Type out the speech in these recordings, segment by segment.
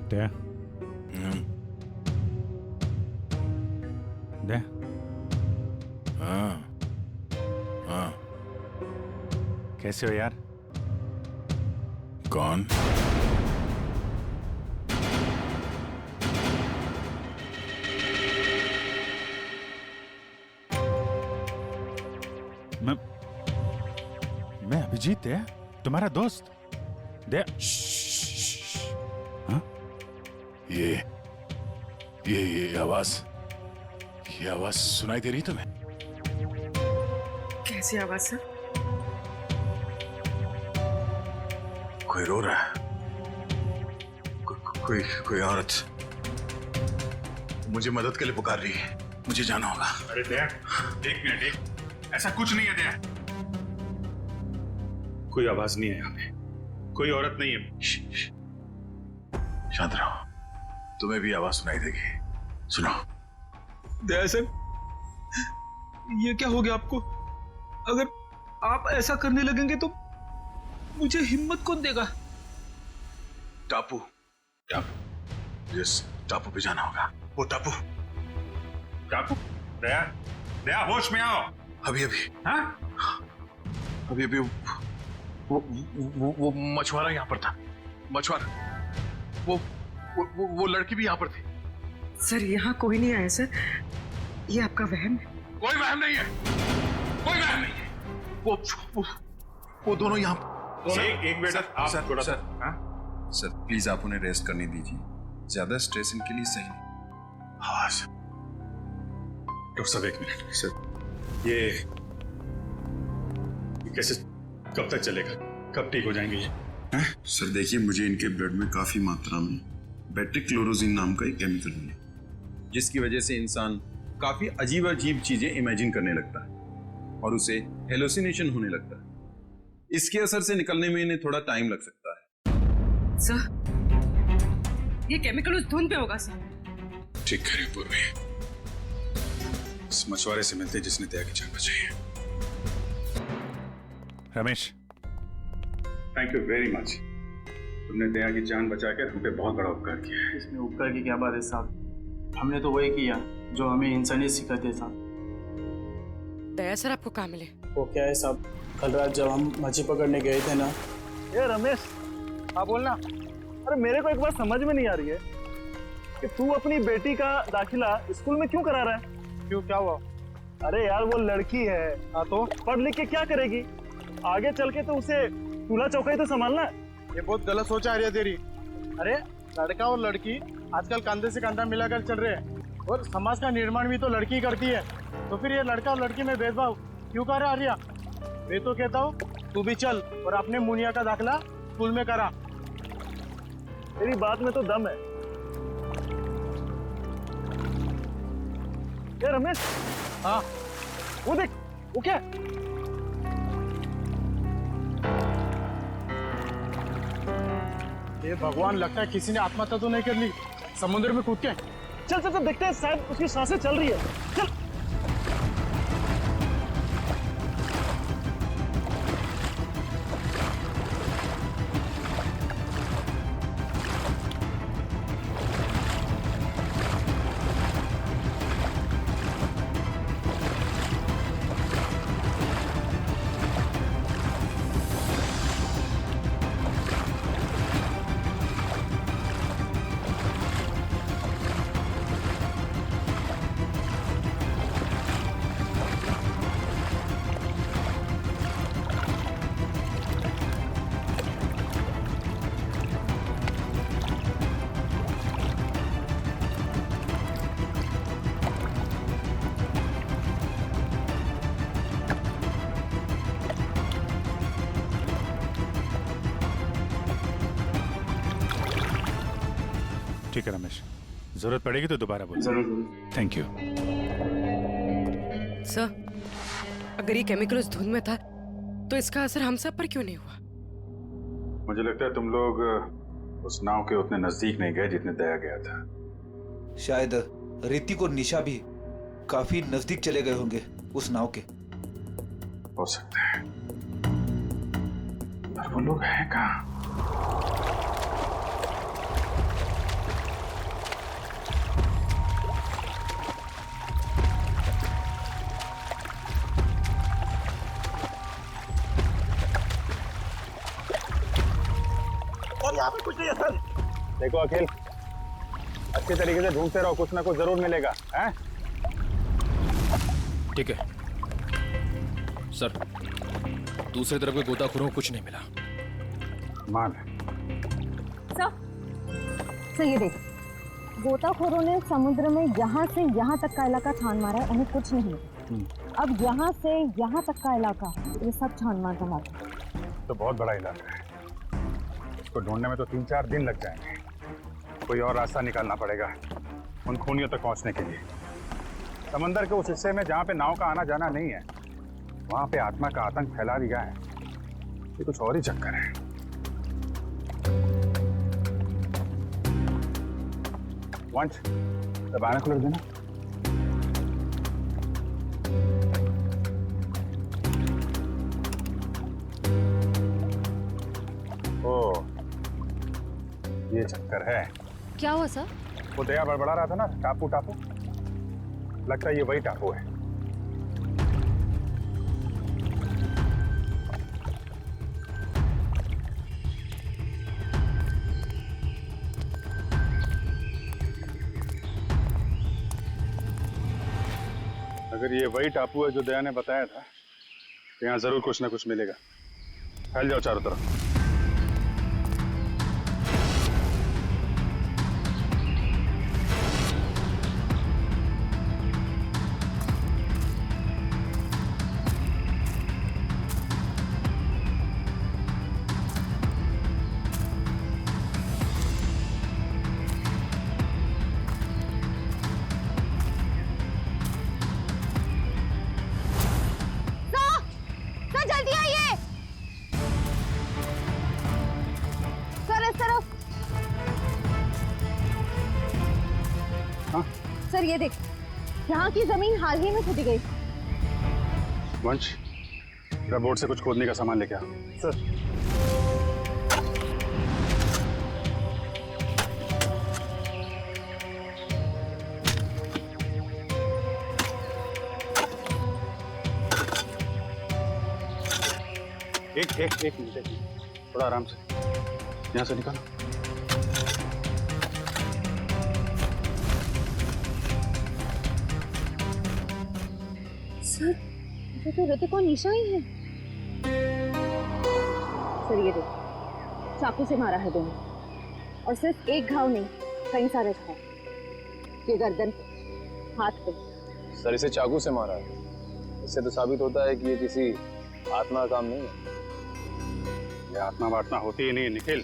दया दया हाँ हाँ। कैसे हो यार? कौन? मैं अभिजीत है, तुम्हारा दोस्त। दया हाँ? ये आवाज सुनाई दे रही तुम्हें? कैसी आवाज सर? कोई रो रहा है, कोई औरत मुझे मदद के लिए पुकार रही है, मुझे जाना होगा। अरे दया, एक मिनट, ऐसा कुछ नहीं है दया। कोई आवाज नहीं है यहाँ पे, कोई औरत नहीं है। शांत रहो, तुम्हें भी आवाज सुनाई देगी, सुनो। दया सर, ये क्या हो गया आपको? अगर आप ऐसा करने लगेंगे तो मुझे हिम्मत कौन देगा? टापू, यस, टापू पे जाना होगा। वो टापू। दया, दया होश में आओ। अभी हाँ? अभी वो मछुआरा यहाँ पर था। मछुआरा, वो लड़की भी यहाँ पर थी। सर यहाँ कोई नहीं आया सर, ये आपका वहम है। कोई वहम नहीं है, कोई वहम नहीं है। वो दोनों यहाँ। एक मिनट, आप थोड़ा सा। सर प्लीज आप उन्हें रेस्ट करने दीजिए, ज्यादा स्ट्रेस इनके लिए सही नहीं। हाँ डॉक्टर साहब, एक मिनट सर। ये कैसे, कब तक चलेगा? कब ठीक हो जाएंगे ये? सर देखिए, मुझे इनके ब्लड में काफी मात्रा में बेट्रिक्लोरोजिन नाम का एक केमिकल मिला, जिसकी वजह से इंसान काफी अजीब अजीब चीजें इमेजिन करने लगता है और उसे हेलोसिनेशन होने लगता है। इसके असर से निकलने में इन्हें थोड़ा टाइम लग सकता है। सर ये केमिकल उस धुन पे होगा सर। ठीक कह रहे हो पूर्वी, इस मछुआरे से मिलते जिसने दया की जान बचाई है। Ramesh, thank you very much. तुमने दया की जान बचा कर हम पे बहुत बड़ा उपकार किया है। इसमें उपकार की क्या बात है साहब, हमने तो वही किया जो हमें इंसानियत सिखाते साहब। दया सर आपको कहाँ मिले? वो क्या है साहब, कल रात जब हम मछली पकड़ने गए थे ना। ये रमेश, हाँ बोलना। अरे मेरे को एक बात समझ में नहीं आ रही है कि तू अपनी बेटी का दाखिला स्कूल में क्यों करा रहा है? क्यों, क्या हुआ? अरे यार वो लड़की है, हाँ तो पढ़ लिख के क्या करेगी? आगे चल के तो उसे चूल्हा चौका ही तो संभालना है। ये बहुत गलत सोच आ रही है तेरी। अरे लड़का और लड़की आजकल कंधे से कंधा मिलाकर चल रहे हैं और समाज का निर्माण भी तो लड़की करती है, तो फिर ये लड़का और लड़की में भेदभाव क्यों कर रहा है आर्या? मैं तो कहता हूँ तू भी चल और अपने मुनिया का दाखिला स्कूल में करा। तेरी बात में तो दम है। ये रमेश, हाँ वो देख, वो क्या? ये भगवान, लगता है किसी ने आत्महत्या तो नहीं कर ली समुद्र में कूद के। चल चल चल देखते हैं, शायद उसकी सांसें चल रही है। चल। ठीक है रमेश, जरूरत पड़ेगी तो दोबारा बोल। जरूर। Thank you. सर अगर ये केमिकल उस धुन में था तो इसका असर हम सब पर क्यों नहीं हुआ? मुझे लगता है तुम लोग उस नाव के उतने नजदीक नहीं गए जितने दया गया था। शायद ऋतिक और निशा भी काफी नजदीक चले गए होंगे उस नाव के। हो सकता है, पर वो लोग हैं कहाँ? सर यहाँ पे कुछ नहीं है सर। देखो अखिल, अच्छी तरीके से ढूंढते रहो, कुछ ना कुछ जरूर मिलेगा। हैं? ठीक है सर, दूसरी तरफ के गोताखोरों को कुछ नहीं मिला। मान सर ये देख, गोताखोरों ने समुद्र में यहाँ से यहाँ तक का इलाका छान मारा है, उन्हें कुछ नहीं मिला। अब यहाँ से यहाँ तक का इलाका ये सब छान मार दो। तो बहुत बड़ा इलाका है, इसको ढूंढने में तो 3-4 दिन लग जाएंगे। कोई और रास्ता निकालना पड़ेगा उन खूनियों तक पहुंचने के लिए। समंदर के उस हिस्से में जहाँ पे नाव का आना जाना नहीं है, वहाँ पे आत्मा का आतंक फैला दिया है। ये कुछ और ही चक्कर है। वंश, बायनोकुलर देना। ओ, ये चक्कर है। क्या हुआ सर? वो दया बड़बड़ा रहा था ना, टापू टापू, लगता है ये वही टापू है। अगर ये वही टापू है जो दया ने बताया था, तो यहाँ जरूर कुछ ना कुछ मिलेगा। फैल जाओ चारों तरफ। जल्दी आइए सर, इस तरफ। हाँ? सर ये देख, यहाँ की जमीन हाल ही में खुदी गई। वंश, बोट से कुछ खोदने का सामान लेके आ। सर एक मिनट, थोड़ा आराम से, यहाँ से निकालो। सर ये तो ऋतिक और निशा ही है। सर ये देख, चाकू से मारा है दोनों, और सिर्फ एक घाव नहीं, कई सारे घाव। ये गर्दन पे, हाथ पे। सर इसे चाकू से मारा है, इससे तो साबित होता है कि ये किसी आत्मा का काम नहीं है। ये आत्मा वात्मा होती ही नहीं निखिल,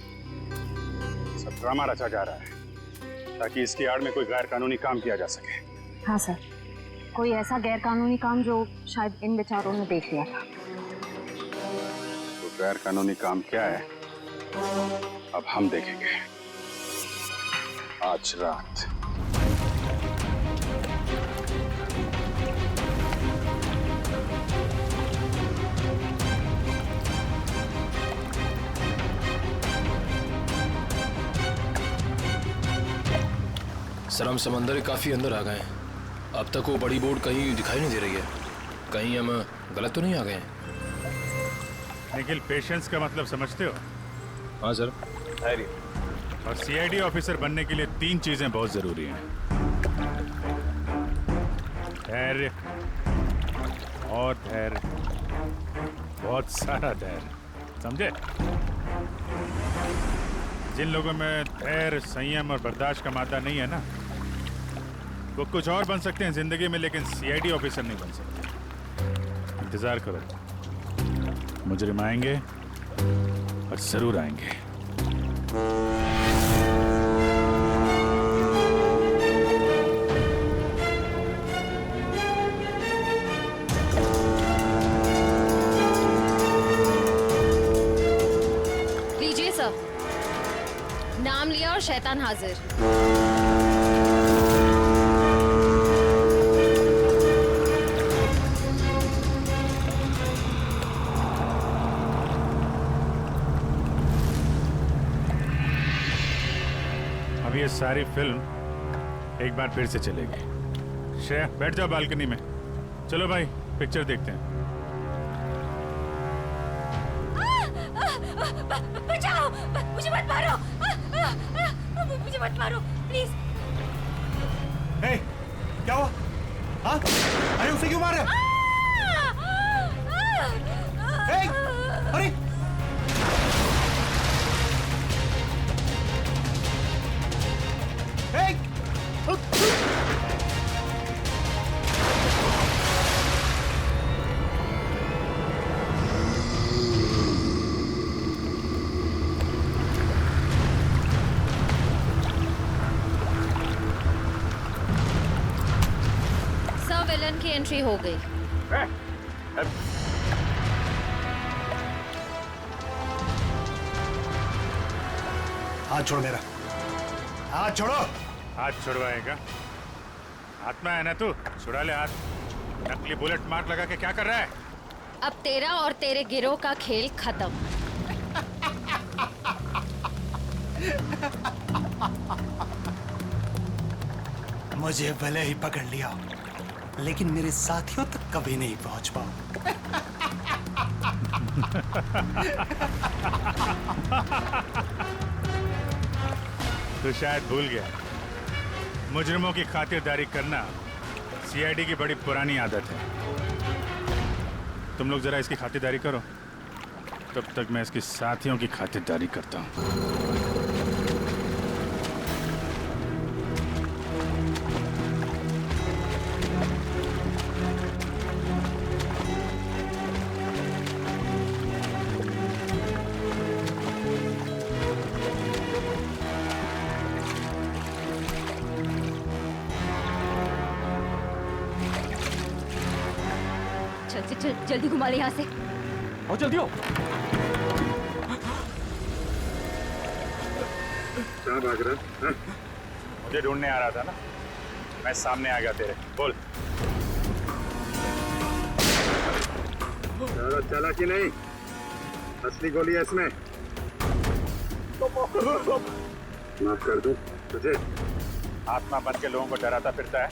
सब ड्रामा रचा जा रहा है ताकि इसकी आड़ में कोई गैर कानूनी काम किया जा सके। हाँ सर, कोई ऐसा गैर कानूनी काम जो शायद इन बेचारों ने देख लिया था। तो गैर कानूनी काम क्या है, अब हम देखेंगे आज रात। सर हम समंदर के काफी अंदर आ गए हैं, अब तक वो बड़ी बोट कहीं दिखाई नहीं दे रही है। कहीं हम गलत तो नहीं आ गए हैं? निखिल, पेशेंस का मतलब समझते हो? हाँ सर। धैर्य। और सीआईडी ऑफिसर बनने के लिए 3 चीजें बहुत जरूरी हैं। धैर्य और धैर्य, बहुत सारा धैर्य, समझे? जिन लोगों में धैर्य, संयम और बर्दाश्त का मादा नहीं है ना, वो कुछ और बन सकते हैं जिंदगी में, लेकिन सीआईडी ऑफिसर नहीं बन सकते। इंतजार करो, मुजरिम आएंगे और जरूर आएंगे। लीजिए सर, नाम लिया और शैतान हाजिर। अब ये सारी फिल्म एक बार फिर से चलेगी। श्रेया, बैठ जाओ बालकनी में। चलो भाई, पिक्चर देखते हैं। बचाओ, मुझे मत मारो, मुझे मत मारो प्लीज। क्या हुआ? हाँ? अरे उसे क्यों मार रहे हो? अरे सब विलन की एंट्री हो गई। हाथ छोड़ मेरा, हाथ छोड़ो। हाथ छुड़वाएगा? आत्मा है ना तू, छुड़ा ले हाथ। नकली बुलेट मार्क लगा के क्या कर रहा है? अब तेरा और तेरे गिरोह का खेल खत्म। मुझे भले ही पकड़ लिया, लेकिन मेरे साथियों तक कभी नहीं पहुंच पाओ। तू शायद भूल गया, मुजरिमों की खातिरदारी करना सीआईडी की बड़ी पुरानी आदत है। तुम लोग जरा इसकी खातिरदारी करो, तब तक मैं इसके साथियों की खातिरदारी करता हूँ। चल जल्दी घुमा ले यहाँ से। आओ जल्दी हो। कहाँ भाग रहा? मुझे ढूंढने आ रहा था ना, मैं सामने आ गया तेरे। बोल। चला कि नहीं? असली गोली है इसमें। माफ कर दूं तुझे? आत्मा बन के लोगों को डराता फिरता है,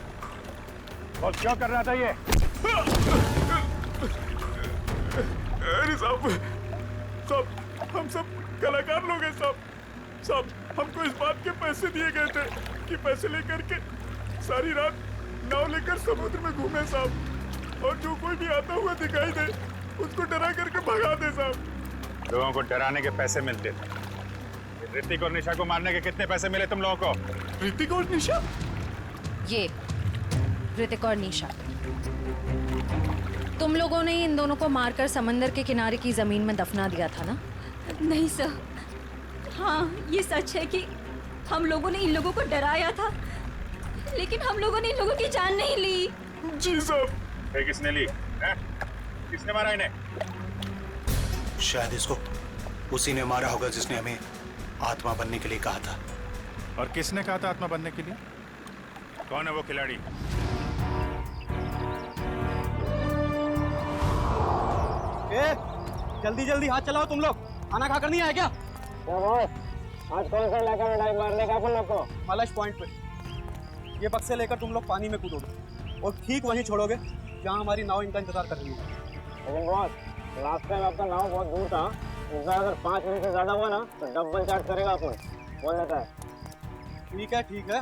और क्यों कर रहा था ये? अरे साहब, हम सब कलाकार लोग हैं साहब। हमको इस बात के पैसे दिए गए थे कि पैसे लेकर के सारी रात नाव लेकर समुद्र में घूमे साहब, और जो कोई भी आता हुआ दिखाई दे उसको डरा करके भगा दे साहब। लोगों को डराने के पैसे मिलते थे। ऋतिक और निशा को मारने के कितने पैसे मिले तुम लोगों को? ऋतिक और निशा? ये ऋतिक और निशा, तुम लोगों ने इन दोनों को मारकर समंदर के किनारे की जमीन में दफना दिया था ना? नहीं सर, हाँ ये सच है कि हम लोगों ने इन लोगों को डराया था, लेकिन हम लोगों ने इन लोगों की जान नहीं ली। जी साहब। किसने ली है? किसने मारा इन्हें? शायद इसको उसी ने मारा होगा जिसने हमें आत्मा बनने के लिए कहा था। और किसने कहा था आत्मा बनने के लिए? कौन है वो खिलाड़ी? जल्दी जल्दी हाथ चलाओ तुम लोग, खाना खाकर नहीं आए क्या? आज कौन सा इलाका में डाइव मारने का अपन लोग को? मलश पॉइंट पे। ये बक्से लेकर तुम लोग पानी में कूदोगे और ठीक वहीं छोड़ोगे जहाँ हमारी नाव इनका इंतजार कर रही है। लेकिन बॉस, लास्ट टाइम आपका नाव बहुत दूर था, इस बार अगर 5 मिनट से ज्यादा हुआ ना तो डबल चार्ज करेगा अपन, बोल देता है। ठीक है,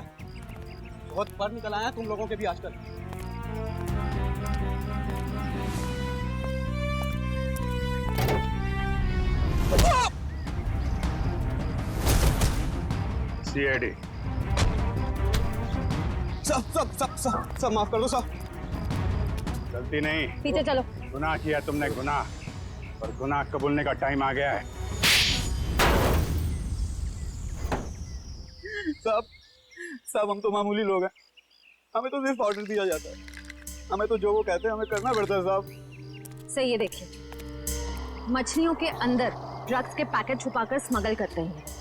बहुत पर निकल आया तुम लोगों के भी आजकल। सीआईडी। सब माफ कर दो साहब। गलती नहीं, पीछे चलो। गुनाह किया तुमने, गुनाह, और गुनाह कबूलने का टाइम आ गया है। साहब हम तो मामूली लोग हैं, हमें तो सिर्फ ऑर्डर दिया जाता है, हमें तो जो वो कहते हैं हमें करना पड़ता है साहब। सही है, देखिए मछलियों के अंदर ड्रग्स के पैकेट छुपाकर स्मगल करते हैं।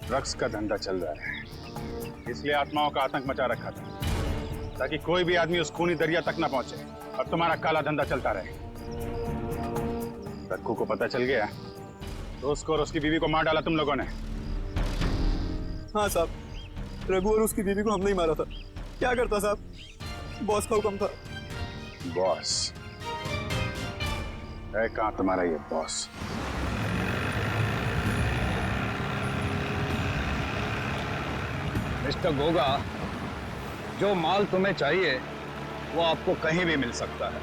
ड्रग्स का धंधा चल रहा है, इसलिए आत्माओं का आतंक मचा रखा था, ताकि कोई भी आदमी उस खूनी दरिया तक ना पहुंचे और तुम्हारा काला धंधा चलता रहे। रक्कू को पता चल गया तो उसको और उसकी बीवी को मार डाला तुम लोगों ने। हाँ साहब, रघु और उसकी बीवी को हमने ही मारा था। क्या करता साहब, बॉस का हुक्म था। बॉस है कहाँ तुम्हारा ये बॉस? मिस्टर गोगा, जो माल तुम्हें चाहिए वो आपको कहीं भी मिल सकता है,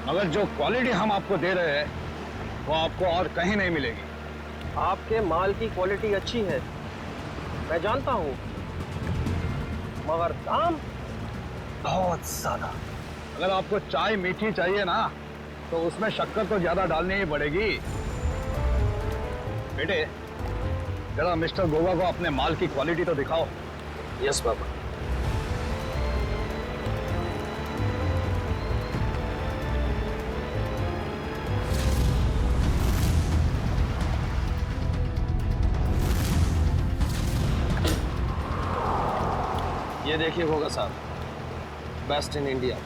मगर जो क्वालिटी हम आपको दे रहे हैं वो आपको और कहीं नहीं मिलेगी। आपके माल की क्वालिटी अच्छी है, मैं जानता हूँ, मगर दाम बहुत ज्यादा। अगर आपको चाय मीठी चाहिए ना तो उसमें शक्कर तो ज्यादा डालनी ही पड़ेगी। बेटे, जरा मिस्टर गोगा को अपने माल की क्वालिटी तो दिखाओ। यस बाबा। ये देखिए गोगा साहब, बेस्ट इन इंडिया।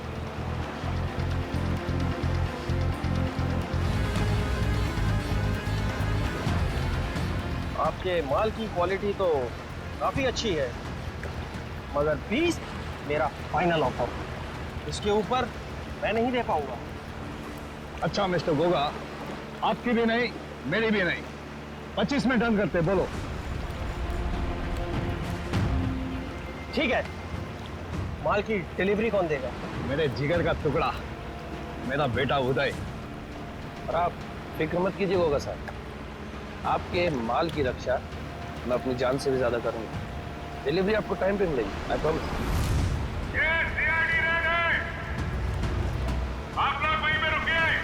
आपके माल की क्वालिटी तो काफी अच्छी है, मगर 20 मेरा फाइनल ऑफर, इसके ऊपर मैं नहीं दे पाऊंगा। अच्छा मिस्टर गोगा, आपकी भी नहीं मेरी भी नहीं, 25 में डन करते, बोलो। ठीक है, माल की डिलीवरी कौन देगा? मेरे जिगर का टुकड़ा, मेरा बेटा उदय। और आप फिक्र मत कीजिए गोगा साहब, आपके माल की रक्षा मैं अपनी जान से भी ज्यादा करूंगा। डिलीवरी आपको टाइम पे मिलेगी, आई प्रॉमिस। आप लोग वहीं पे रुके हैं।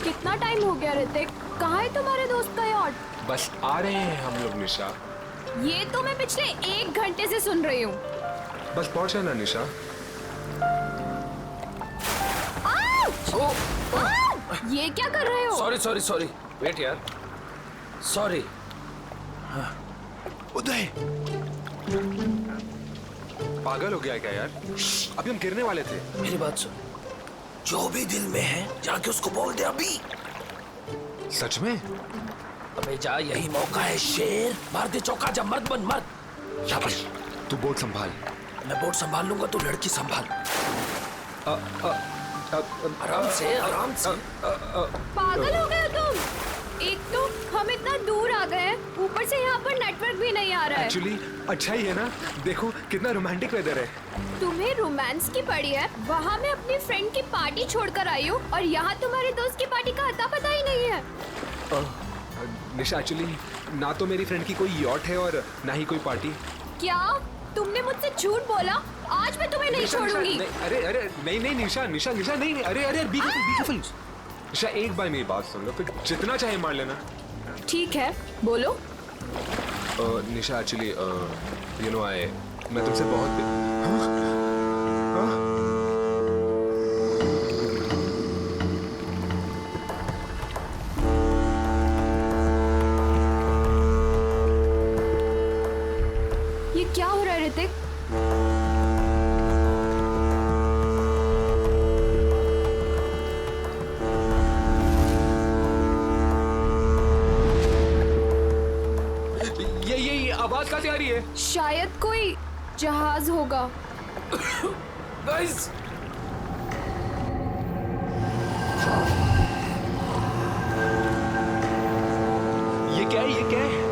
कितना टाइम हो गया ऋतिक? कहाँ है तुम्हारे दोस्त का यार्ड? बस आ रहे हैं हम लोग निशा। ये तो मैं पिछले 1 घंटे से सुन रही हूँ। बस पहुंचा ना निशा। ये क्या कर रहे हो? सॉरी सॉरी सॉरी, वेट यार, सॉरी। उदय पागल हो गया है क्या यार? अभी हम गिरने वाले थे। मेरी बात सुन, जो भी दिल में है जाके उसको बोल दे अभी। सच में? अबे जा, यही मौका है शेर, मार दे चौका, जब मर्द बन मर्द। शाबाश, तू बोट संभाल। मैं बोट संभाल लूंगा, तू लड़की संभाल। आराम से आराम से। पागल हो गए हो तुम? एक तो हम इतना दूर आ गए, ऊपर से यहाँ पर नेटवर्क भी नहीं आ रहा है। एक्चुअली अच्छा ही है ना, देखो कितना रोमांटिक वेदर है। तुम्हें रोमांस की पड़ी है? वहाँ मैं अपनी फ्रेंड की पार्टी छोड़कर आई हूँ और यहाँ तुम्हारे दोस्त की पार्टी का अता पता ही नहीं है। निशा, एक्चुअली ना तो मेरी फ्रेंड की कोई यॉट है और ना ही कोई पार्टी। क्या तुमने मुझसे झूठ बोला? आज मैं तुम्हें नहीं छोड़ूंगी। अरे अरे नहीं नहीं निशा निशा निशा नहीं, अरे अरे बी केयरफुल निशा, एक बार मेरी बात सुन लो, फिर जितना चाहे मार लेना। ठीक है, बोलो। निशा एक्चुअली यू नो मैं तुमसे बहुत ये क्या हो रहा है ऋतिक? ये आवाज कहाँ से आ रही है? शायद कोई जहाज होगा। गाइस, ये क्या है? ये क्या है?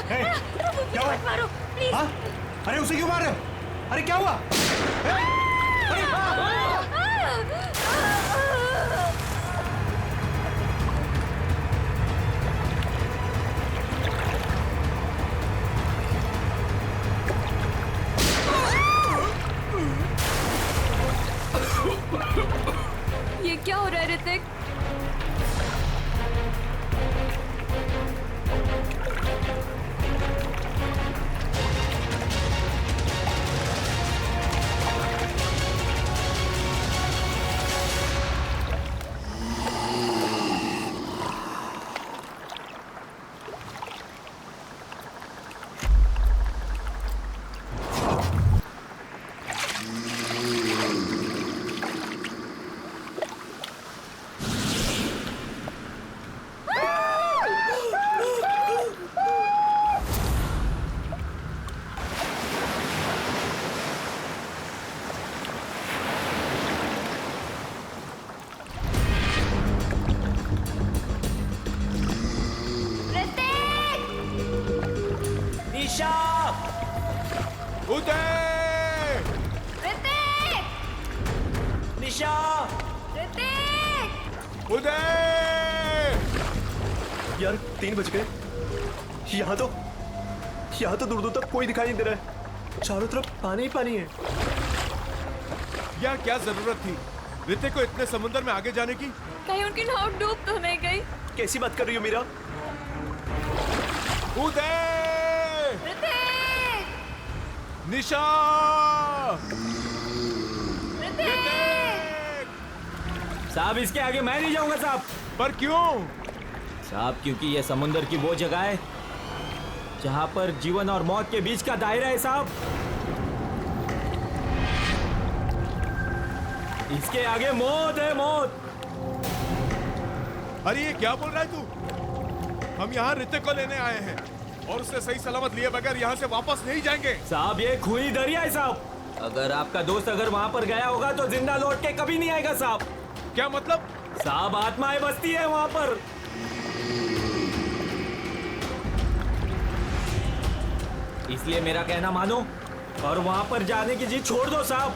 क्या हुआ? मारो प्लीज। हाँ? अरे उसे क्यों मार रहे हो? अरे क्या हुआ? ये क्या हो रहा है ऋतिक? निशा! उदय! ऋतिक! निशा! ऋतिक! उदय! यार 3 बज गए। यहाँ तो दूर दूर तक कोई दिखाई नहीं दे रहा है। चारों तरफ पानी ही पानी है। यार क्या जरूरत थी ऋतिक को इतने समुद्र में आगे जाने की? कहीं उनकी नाव डूब तो नहीं गई? कैसी बात कर रही हो मीरा? उदय! ऋतिक! निशा! ऋतिक! साहब इसके आगे मैं नहीं जाऊंगा साहब। पर क्यों? साहब क्योंकि ये समुंदर की वो जगह है जहां पर जीवन और मौत के बीच का दायरा है साहब। इसके आगे मौत है, मौत। अरे ये क्या बोल रहा है तू? हम यहाँ ऋतिक को लेने आए हैं और उससे सही सलामत लिए बगैर यहाँ से वापस नहीं जाएंगे। साहब ये खूनी दरिया है साहब। अगर आपका दोस्त अगर वहाँ पर गया होगा तो जिंदा लौट के कभी नहीं आएगा साहब। क्या मतलब? साहब आत्माएं बसती है वहाँ पर। इसलिए मेरा कहना मानो और वहाँ पर जाने की जिद छोड़ दो साहब।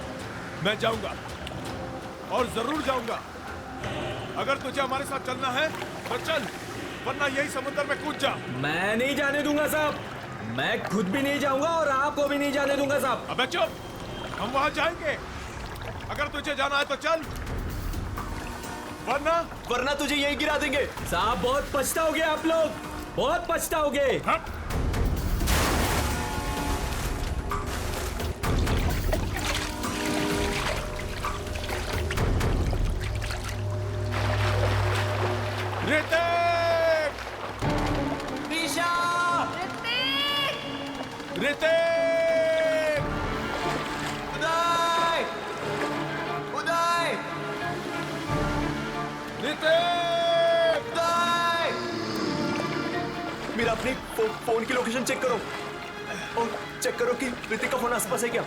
मैं जाऊंगा और जरूर जाऊंगा। अगर तुझे हमारे साथ चलना है तो चल, वरना यही समुद्र में कूद जा। मैं नहीं जाने दूंगा साहब। मैं खुद भी नहीं जाऊंगा और आपको भी नहीं जाने दूंगा साहब। अबे चुप, हम वहां जाएंगे। अगर तुझे जाना है तो चल, वरना तुझे यही गिरा देंगे। साहब बहुत पछताओगे आप लोग, बहुत पछताओगे। ऋतिक! निशा! ऋतिक! उदय! उदय! ऋतिक! उदय! मेरा अपनी फोन की लोकेशन चेक करो और चेक करो कि ऋतिक का फोन आसपास है क्या।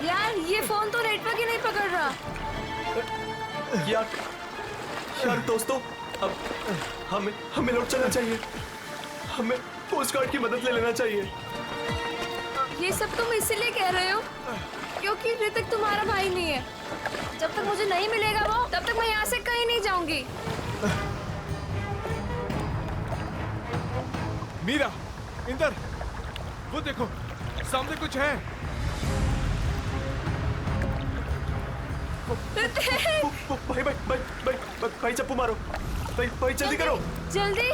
यार ये फोन तो नेटवर्क ही नहीं पकड़ रहा। यार दोस्तों, अब हमें लौट चलना चाहिए। हमें कोस्ट गार्ड की मदद ले लेना चाहिए। ये सब तुम इसीलिए कह रहे हो क्योंकि ऋतिक तुम्हारा भाई नहीं है। जब तक मुझे नहीं मिलेगा वो, तब तक मैं यहाँ से कहीं नहीं जाऊंगी। मीरा, इंदर, वो देखो सामने कुछ है। भाई चप्पू मारो। भाई जल्दी करो। जल्दी।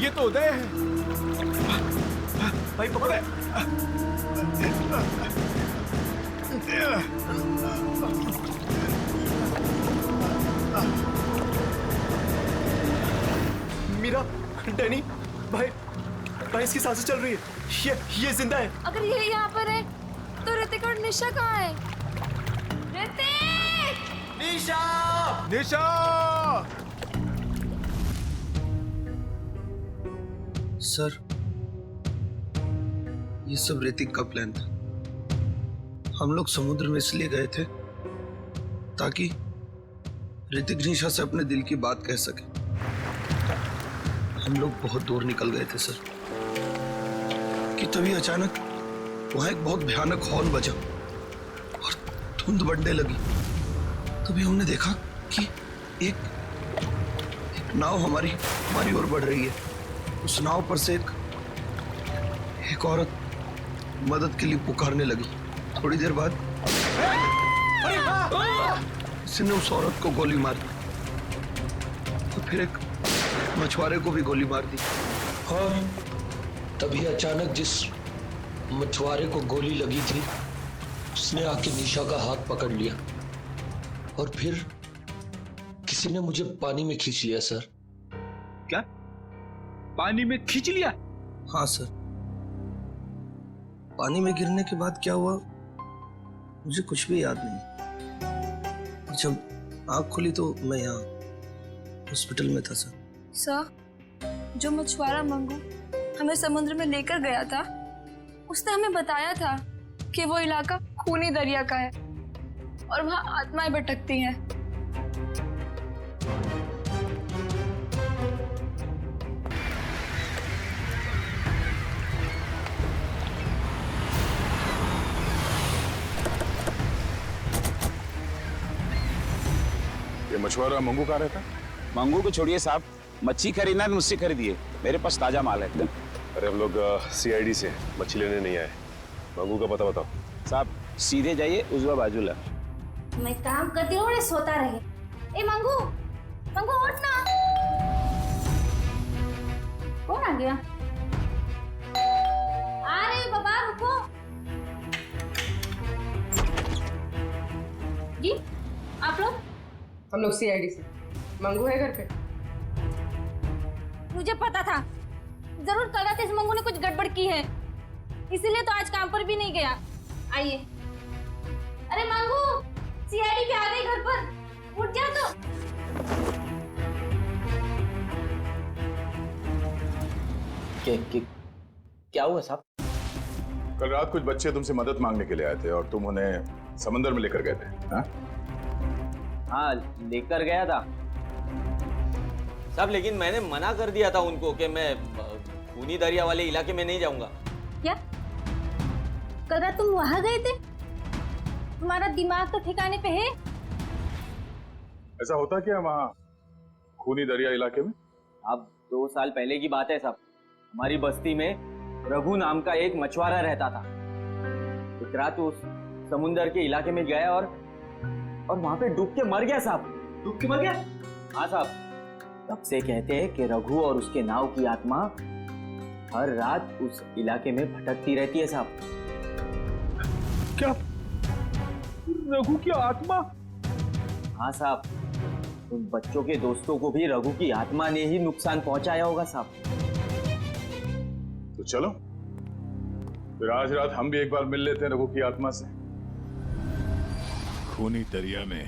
ये तो उदय है। भाई पकड़े। मीरा, डैनी, भाई इसकी सांसें चल रही है। ये जिंदा है। अगर ये यहाँ पर है तो ऋतिक और निशा कहाँ है? ऋतिक! निशा! निशा! सर, ये सब ऋतिक का प्लान था। हम लोग समुद्र में इसलिए गए थे ताकि ऋतिक निशा से अपने दिल की बात कह सके। हम लोग बहुत दूर निकल गए थे सर कि तभी अचानक वहां एक बहुत भयानक हॉर्न बजा और धुंध बढ़ने लगी। तभी हमने देखा कि एक नाव हमारी ओर बढ़ रही है। उस नाव पर से एक औरत मदद के लिए पुकारने लगी। थोड़ी देर बाद किसी ने उस औरत को गोली मार दी और फिर एक मछुआरे को भी गोली मार दी। और तभी अचानक जिस मछुआरे को गोली लगी थी उसने आके निशा का हाथ पकड़ लिया और फिर किसी ने मुझे पानी में खींच लिया सर। क्या? पानी में खींच लिया? हाँ सर। पानी में गिरने के बाद क्या हुआ मुझे कुछ भी याद नहीं। जब आँख खुली तो मैं यहाँ हॉस्पिटल में था सर। सर, जो मछुआरा मंगू हमें समुद्र में लेकर गया था उसने हमें बताया था कि वो इलाका खूनी दरिया का है और वहाँ आत्माएं भटकती हैं। ये मछुआरा मंगू कहाँ रहता? मंगू को छोड़िए साहब, मच्छी खरीदना है मुझसे खरीदिए, मेरे पास ताजा माल है एकदम। अरे हम लोग सीआईडी से मच्छी लेने नहीं आए। मंगू का पता बताओ। साहब सीधे जाइए, उजवा बाजूला। मैं काम करती हूँ सोता रहे। ए मंगू, मंगू उठ ना। कौन आ गया? आ रही हूँ बाबा, रुको। जी आप लोग? हम लोग सीआईडी से। मंगू है घर पे? मुझे पता था जरूर कल रात इस मंगू ने कुछ गड़बड़ की है, इसीलिए तो आज काम पर भी नहीं गया। आइए। अरे मंगू, सीआईडी भी आ गई घर पर, उठ जा तो। क्या हुआ साहब? कल रात कुछ बच्चे तुमसे मदद मांगने के लिए आए थे और तुम उन्हें समंदर में लेकर गए थे। हाँ, लेकर गया था साहब, लेकिन मैंने मना कर दिया था उनको कि मैं खूनी दरिया वाले इलाके में नहीं जाऊंगा। क्या कल रात तुम वहां गए थे? तुम्हारा दिमाग तो ठिकाने पे है? ऐसा होता क्या वहाँ खूनी दरिया इलाके में? अब 2 साल पहले की बात है साहब, हमारी बस्ती में रघु नाम का एक मछुआरा रहता था। एक रात उस समुंदर के इलाके में गया और वहां पे डूब के मर गया साहब। डूब के मर गया? हाँ साहब। तब से कहते हैं कि रघु और उसके नाव की आत्मा हर रात उस इलाके में भटकती रहती है साहब। क्या? रघु की आत्मा? हाँ साहब, उन बच्चों के दोस्तों को भी रघु की आत्मा ने ही नुकसान पहुंचाया होगा साहब। तो चलो फिर आज रात हम भी एक बार मिल लेते हैं रघु की आत्मा से। खूनी दरिया में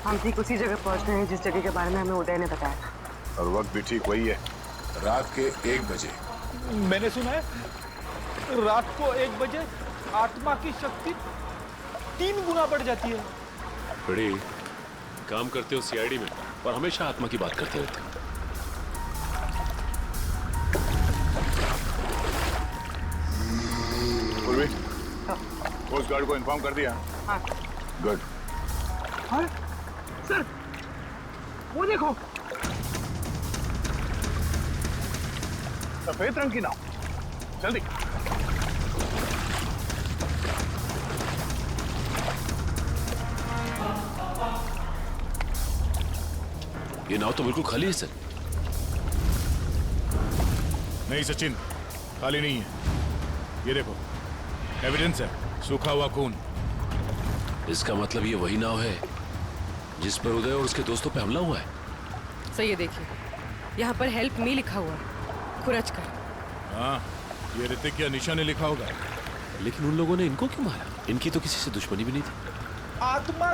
हम ठीक उसी जगह पहुंच गए हैं जिस जगह के बारे में हमें उदय ने बताया था। और वक्त भी ठीक वही है, रात के 1 बजे। मैंने सुना है रात को 1 बजे आत्मा की शक्ति 3 गुना बढ़ जाती है। बड़ी काम करते हो सीआईडी में और हमेशा आत्मा की बात करते रहते हो। पूर्वी, कोस्ट गार्ड को इन्फॉर्म कर दिया? हाँ। गुड। हाँ? सर, वो देखो, सफेद रंग की नाव। जल्दी। ये नाव तो बिल्कुल खाली है सर। नहीं सचिन, खाली नहीं है। ये देखो, एविडेंस है, सूखा हुआ खून। इसका मतलब ये वही नाव है जिस पर उदय और उसके दोस्तों पे हमला हुआ है। सही है, देखिए यहाँ पर हेल्प मी लिखा हुआ है, खुरच कर। हाँ, ये ऋतिक या निशा ने लिखा होगा। लेकिन उन लोगों ने इनको क्यों मारा? इनकी तो किसी से दुश्मनी भी नहीं थी। आत्मा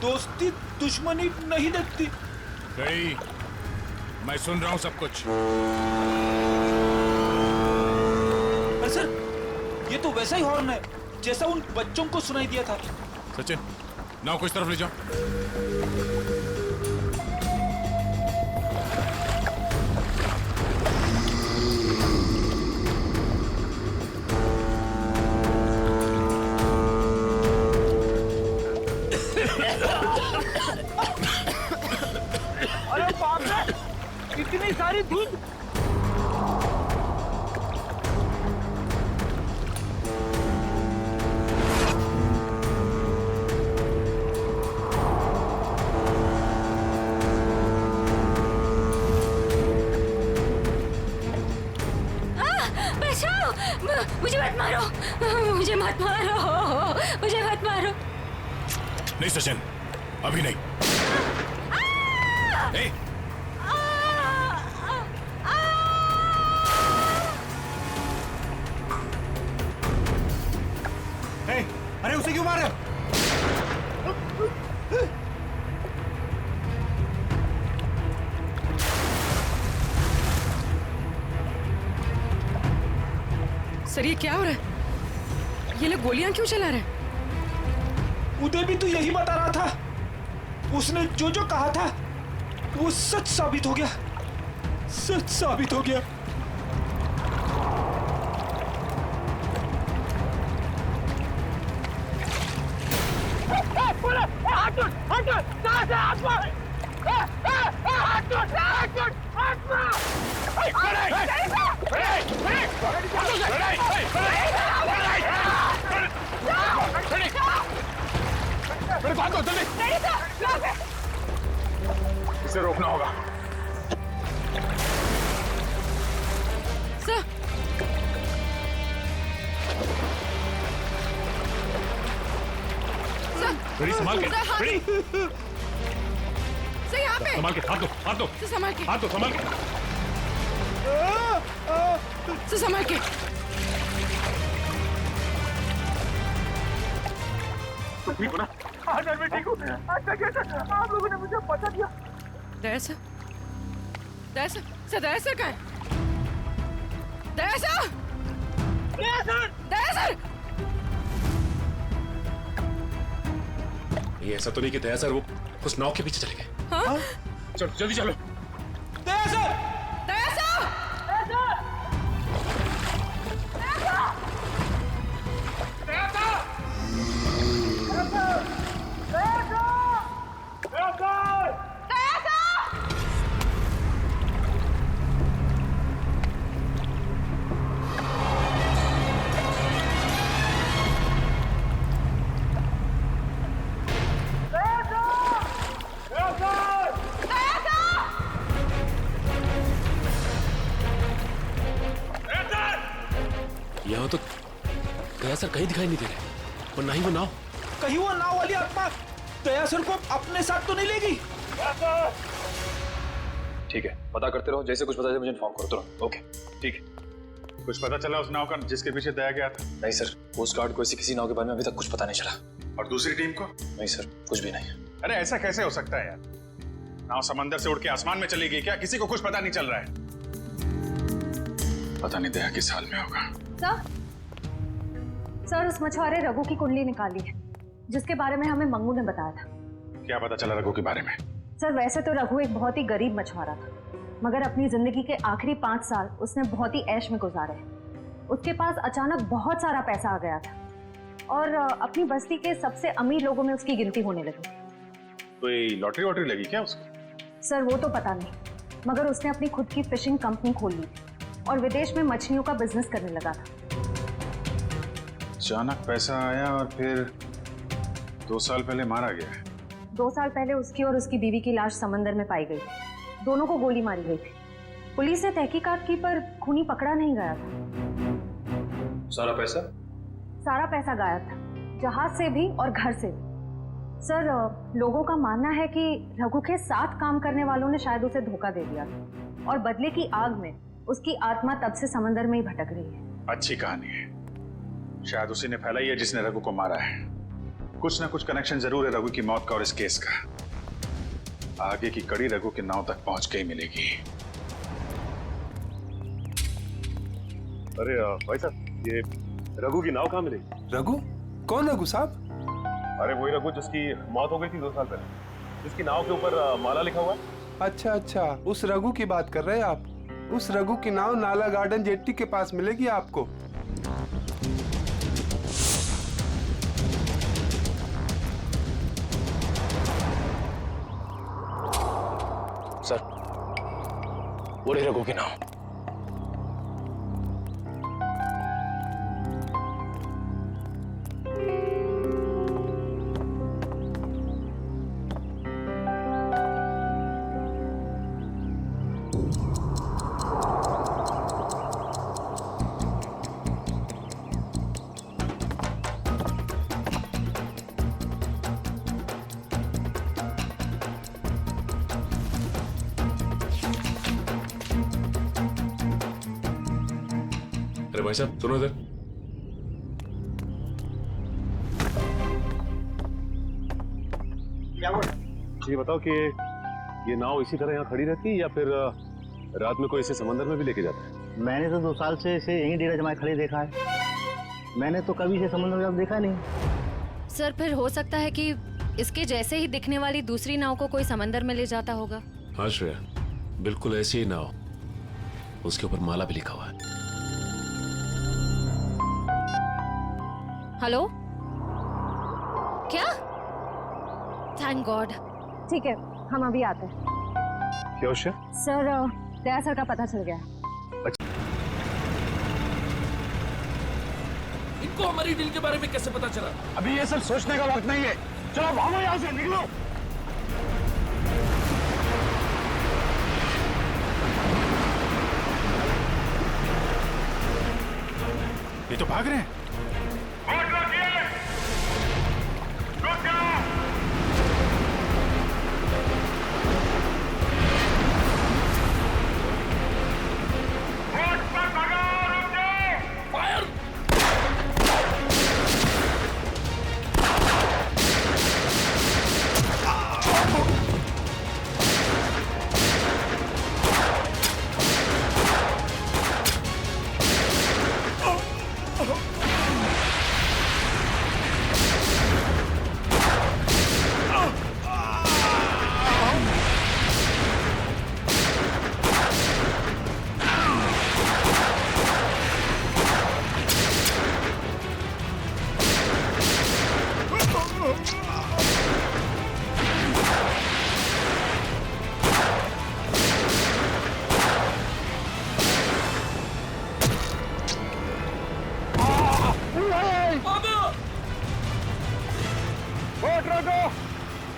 दोस्ती दुश्मनी नहीं देखती। गई, मैं सुन रहा हूँ सब कुछ। पर सर, ये तो वैसा ही हॉर्न है जैसा उन बच्चों को सुनाई दिया था। सचिन, नाव को इस तरफ ले जाओ। अरे बाप रे, इतनी सारी धुंध। बचाओ, मुझे मत मारो, मुझे मत मारो, मुझे मत मारो। नहीं सचिन, अभी नहीं। ए! अरे उसे क्यों मार रहे हो? सर ये क्या हो रहा है? ये लोग गोलियां क्यों चला रहे हैं? उदय भी तो यही बता रहा था। उसने जो जो कहा था वो सच साबित हो गया, सच साबित हो गया। इसे रोकना होगा। सर, बड़ी संभाल के, बड़ी। सर यहाँ पे। संभाल के, हाथ दो, हाथ दो। सर संभाल के। हाथ दो, संभाल के। सर संभाल के। ठीक हो ना? हाँ सर, मैं ठीक हूँ। अच्छा क्या सर, आप लोगों ने मुझे बचा दिया। दया सर, दया सर, सर दया सर कहाँ है? दया सर, दया सर, दया सर। ये ऐसा तो नहीं कि दया सर वो उस नाव के पीछे चले गए? हाँ? चलो जल्दी चलो। दया सर, दया सर, दया सर, दया सर, दया सर, दया सर, दया सर। यहाँ तो दया सर कहीं दिखाई नहीं दे रहे, और ना ही वो नाव। कहीं वो नाव वाली आत्मा दया सर को अपने साथ तो नहीं लेगी? ठीक है, पता करते रहो, जैसे कुछ पता चले मुझे इन्फॉर्म करो तुरंत। ओके, ठीक है। कुछ पता चला उस नाव का जिसके पीछे दया गया था? नहीं सर, कोस्ट गार्ड को ऐसी किसी नाव के बारे में अभी तक कुछ पता नहीं चला। और दूसरी टीम को? नहीं सर, कुछ भी नहीं। अरे ऐसा कैसे हो सकता है यार? नाव समंदर से उड़ के आसमान में चली गई क्या? किसी को कुछ पता नहीं चल रहा है। पता नहीं दया किस हाल में होगा। सर उस मछुआरे रघु की कुंडली निकाली है, जिसके बारे में हमें मंगू ने बताया था। क्या पता चला रघु के बारे में? सर वैसे तो रघु एक बहुत ही गरीब मछुआरा था, मगर अपनी जिंदगी के आखिरी 5 साल उसने बहुत ही ऐश में गुजारे। उसके पास अचानक बहुत सारा पैसा आ गया था और अपनी बस्ती के सबसे अमीर लोगों में उसकी गिनती होने लगी। कोई लॉटरी वॉटरी लगी क्या उसको? सर वो तो पता नहीं, मगर उसने अपनी खुद की फिशिंग कंपनी खोल ली और विदेश में मछलियों का बिजनेस करने लगा था। अचानक पैसा आया और फिर 2 साल पहले मारा गया। 2 साल पहले उसकी और उसकी बीवी की लाश समंदर में पाई गई। दोनों को गोली मारी गई थी। पुलिस ने तहकीकात की पर खूनी पकड़ा नहीं गया था। सारा पैसा? सारा पैसा गायब था, जहाज से भी और घर से भी। सर लोगों का मानना है कि रघु के साथ काम करने वालों ने शायद उसे धोखा दे दिया और बदले की आग में उसकी आत्मा तब से समंदर में ही भटक रही है। अच्छी कहानी है, शायद उसी ने फैलाई है जिसने रघु को मारा है। कुछ ना कुछ कनेक्शन जरूर है रघु की मौत का और इस केस का। आगे की कड़ी रघु के नाव तक पहुंच के ही मिलेगी। अरे भाई साहब, ये रघु की नाव कहाँ मिलेगी? रघु? कौन रघु साहब? अरे वही रघु जिसकी मौत हो गई थी 2 साल पहले, जिसकी नाव के ऊपर माला लिखा हुआ है। अच्छा अच्छा, उस रघु की बात कर रहे हैं आप। उस रघु की नाव नाला गार्डन जेट्टी के पास मिलेगी आपको। सर, वो रही रघु की नाव। अरे भाई साहब सुनो इधर। ये बताओ कि ये नाव इसी तरह यहाँ खड़ी रहती है या फिर रात में कोई इसे समंदर में भी लेके जाता है? मैंने तो 2 साल से इसे यहीं डेरा जमाए खड़े देखा है। मैंने तो कभी इसे समंदर में देखा नहीं। सर फिर हो सकता है कि इसके जैसे ही दिखने वाली दूसरी नाव को कोई समंदर में ले जाता होगा। हाँ श्रेया, बिल्कुल ऐसी ही नाव, उसके ऊपर माला भी लिखा हुआ है। हेलो, क्या? Thank God. ठीक है, हम अभी आते हैं। क्या उसे? सर दया सर का पता चल गया। इनको हमारी डील के बारे में कैसे पता चला? अभी ये सब सोचने का वक्त नहीं है। चलो भागो यहाँ से, निकलो। ये तो भाग रहे हैं।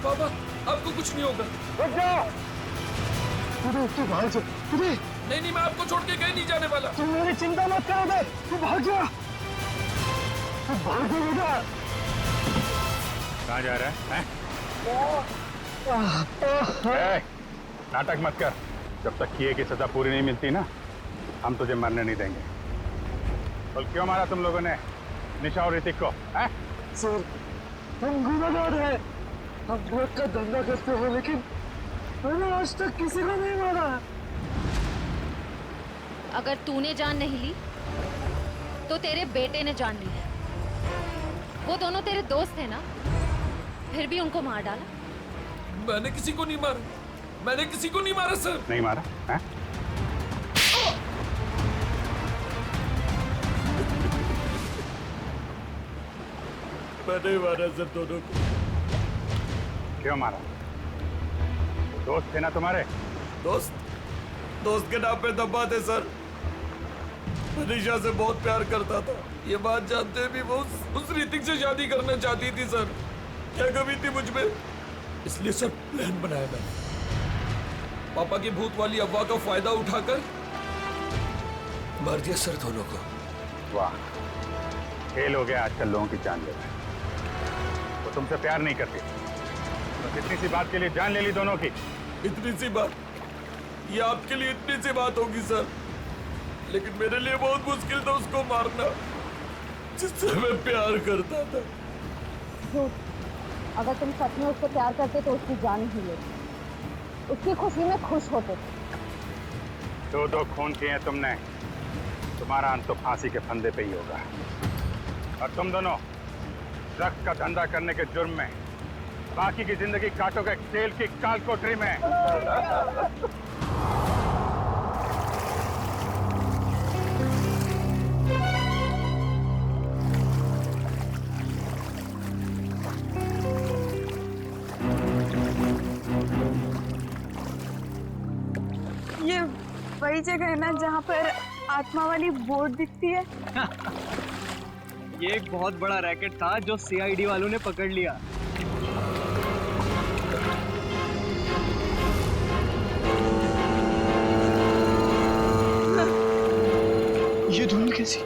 बाबा, आपको कुछ नहीं होगा। रुक जाओ। तू भाग जा। नहीं, मैं आपको छोड़ के कहीं नहीं जाने वाला। तुम मेरी चिंता मत करो बे। तू भाग जा। तू भाग जा बेटा। कहाँ जा रहा है? नाटक मत कर। जब तक किए की सजा पूरी नहीं मिलती ना, हम तुझे मरने नहीं देंगे। और क्यों मारा तुम लोगों ने निशा और ऋतिक को? सर, हम गुनहगार हैं। हम ड्रग का धंधा करते हैं, लेकिन मैंने आज तक किसी को नहीं मारा। अगर तूने जान नहीं ली तो तेरे बेटे ने जान ली है। वो दोनों तेरे दोस्त थे ना, फिर भी उनको मार डाला। मैंने किसी को नहीं मारा। मैंने किसी को नहीं मारा सर। नहीं मारा? हैं? मैंने मारा सर दोनों को। क्यों मारा? दोस्त थे ना तुम्हारे? दोस्त के नाम पे दबा थे सर। मनीषा से बहुत प्यार करता था। ये बात जानते भी वो उस ऋतिक से शादी करना चाहती थी सर। क्या कमी थी मुझ में? इसलिए सर प्लान बनाया मैंने। पापा की भूत वाली अफवाह का फायदा उठाकर मार दिया सर दोनों को। वाह, खेल हो गया आजकल लोगों की जान लेना। वो तुमसे प्यार नहीं करती, इतनी सी बात के लिए जान ले ली दोनों की। इतनी सी बात? ये आपके लिए इतनी सी बात होगी सर, लेकिन मेरे लिए बहुत मुश्किल था उसको मारना जिससे मैं प्यार करता था। अगर तुम सच में उसको प्यार करते तो उसकी जान ही लेते, उसकी खुशी में खुश होते। दो खून किए हैं तुमने, तुम्हारा अंत तो फांसी के फंदे पे ही होगा। और तुम दोनों ड्रग्स का धंधा करने के जुर्म में बाकी की जिंदगी काटोगे जेल की काल कोठरी में। ये वही जगह है ना जहाँ पर आत्मा वाली बोर्ड दिखती है? ये एक बहुत बड़ा रैकेट था जो सीआईडी वालों ने पकड़ लिया। ये धुन कैसी?